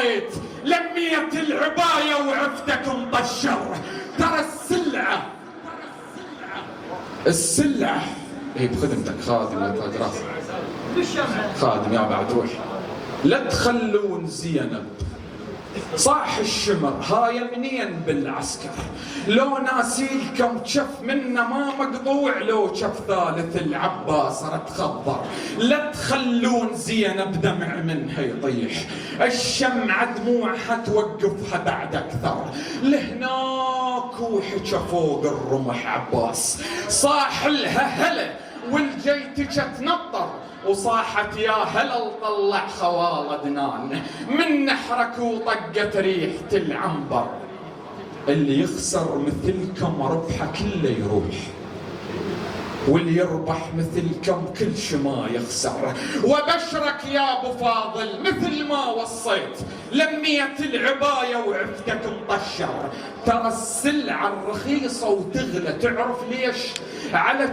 الصيد، لميت العباية وعفتك مطشر. ترى السلعة هي بخدمتك خادم يا تاج راسك، خادم يا بعد روح. لا تخلون زينب صاح الشمر هاي منين بالعسكر، لو ناسيلكم كف منا ما مقطوع، لو كف ثالث العباس رد خضر. لا تخلون زينب دمع منها يطيح، الشمعة دموعها توقفها بعد اكثر. لهناك وحكى فوق الرمح عباس، صاح لها هلا والجيتك تنطر، وصاحت يا هلل طلع خوال عدنان من نحرك وطقت ريحة العنبر. اللي يخسر مثلكم ربحه كله يروح، واللي يربح مثلكم كل شي ما يخسر. وبشرك يا ابو فاضل مثل ما وصيت، لميت العباية وعفتك مطشر. ترى السلعة الرخيصة وتغلى، تعرف ليش؟ على